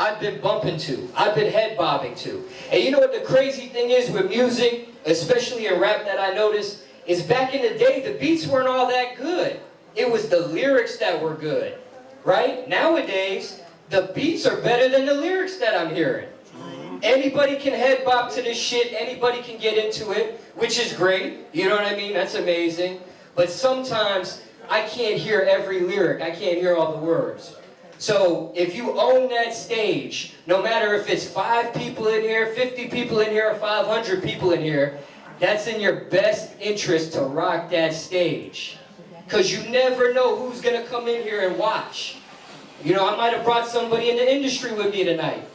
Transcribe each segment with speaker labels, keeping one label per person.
Speaker 1: I've been bumping to, I've been head bobbing to. And you know what the crazy thing is with music, especially in rap that I noticed, is back in the day, the beats weren't all that good. It was the lyrics that were good, right? Nowadays, the beats are better than the lyrics that I'm hearing. Anybody can head bop to this shit, anybody can get into it, which is great, you know what I mean? That's amazing. But sometimes, I can't hear every lyric, I can't hear all the words. So, if you own that stage, no matter if it's 5 people in here, 50 people in here, or 500 people in here, that's in your best interest to rock that stage. Because you never know who's going to come in here and watch. You know, I might have brought somebody in the industry with me tonight.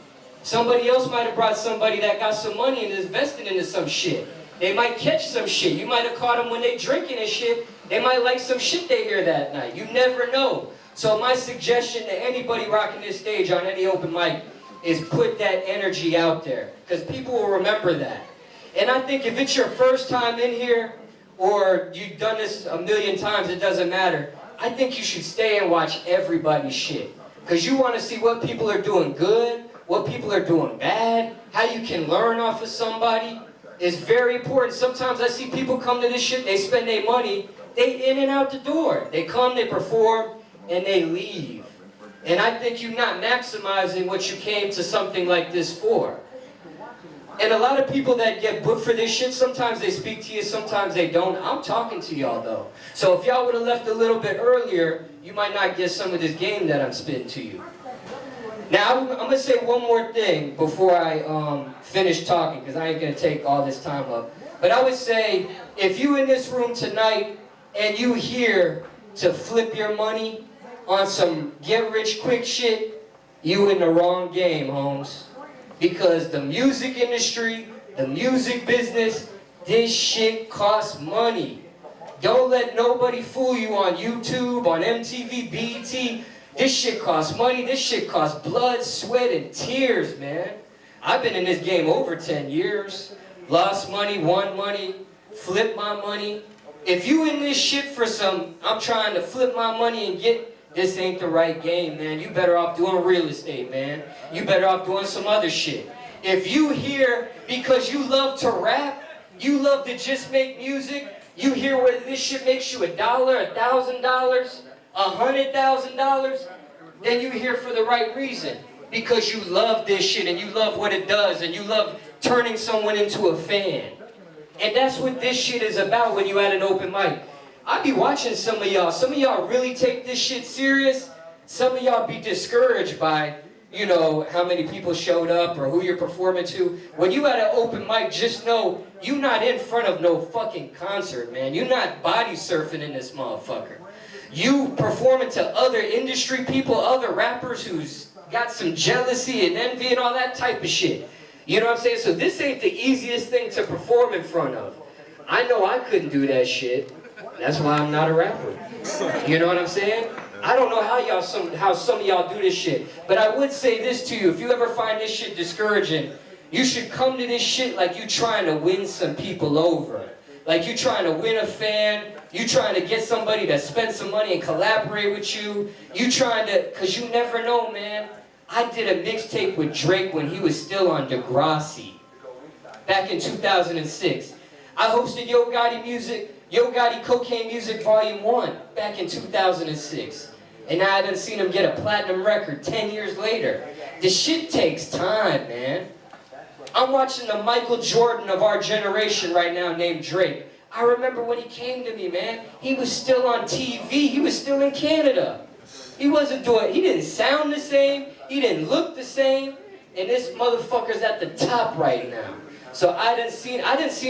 Speaker 1: Somebody else might have brought somebody that got some money and is invested into some shit. They might catch some shit. You might have caught them when they drinking and shit. They might like some shit they hear that night. You never know. So my suggestion to anybody rocking this stage on any open mic is put that energy out there. Because people will remember that. And I think if it's your first time in here, or you've done this a million times, it doesn't matter. I think you should stay and watch everybody's shit. Because you want to see what people are doing good, what people are doing bad, how you can learn off of somebody. It's very important. Sometimes I see people come to this shit, they spend their money, they in and out the door. They come, they perform, and they leave. And I think you're not maximizing what you came to something like this for. And a lot of people that get booked for this shit, sometimes they speak to you, sometimes they don't. I'm talking to y'all though. So if y'all would have left a little bit earlier, you might not get some of this game that I'm spitting to you. Now, I'm going to say one more thing before I finish talking, because I ain't going to take all this time up. But I would say, if you in this room tonight, and you here to flip your money on some get-rich-quick shit, you in the wrong game, Holmes. Because the music industry, the music business, this shit costs money. Don't let nobody fool you on YouTube, on MTV, BET. This shit costs money, this shit costs blood, sweat, and tears, man. I've been in this game over 10 years. Lost money, won money, flipped my money. If you in this shit for some, I'm trying to flip my money and get, this ain't the right game, man. You better off doing real estate, man. You better off doing some other shit. If you here because you love to rap, you love to just make music, you hear whether this shit makes you $1, $1,000, $100,000, then you here for the right reason. Because you love this shit and you love what it does and you love turning someone into a fan. And that's what this shit is about when you at an open mic. I be watching some of y'all. Some of y'all really take this shit serious. Some of y'all be discouraged by, you know, how many people showed up or who you're performing to. When you at an open mic, just know you not in front of no fucking concert, man. You not body surfing in this motherfucker. You performing to other industry people, other rappers who's got some jealousy and envy and all that type of shit. You know what I'm saying? So this ain't the easiest thing to perform in front of. I know I couldn't do that shit. That's why I'm not a rapper. You know what I'm saying? I don't know how some of y'all do this shit. But I would say this to you. If you ever find this shit discouraging, you should come to this shit like you trying to win some people over. Like you trying to win a fan. You trying to get somebody to spend some money and collaborate with you. You trying to, because you never know, man. I did a mixtape with Drake when he was still on Degrassi. Back in 2006. I hosted Yo Gotti Cocaine Music Volume 1 back in 2006. And now I done seen him get a platinum record 10 years later. The shit takes time, man. I'm watching the Michael Jordan of our generation right now named Drake. I remember when he came to me, man. He was still on TV. He was still in Canada. He wasn't doing, he didn't sound the same. He didn't look the same. And this motherfucker's at the top right now. So I done seen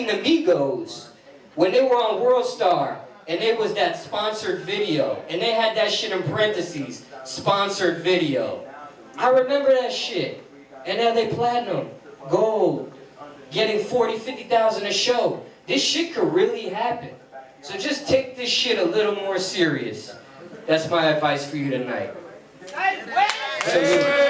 Speaker 1: the Migos when they were on World Star, and it was that sponsored video, and they had that shit in parentheses, sponsored video. I remember that shit. And now they platinum, gold, getting 40, 50,000 a show. This shit could really happen. So just take this shit a little more serious. That's my advice for you tonight. Salute.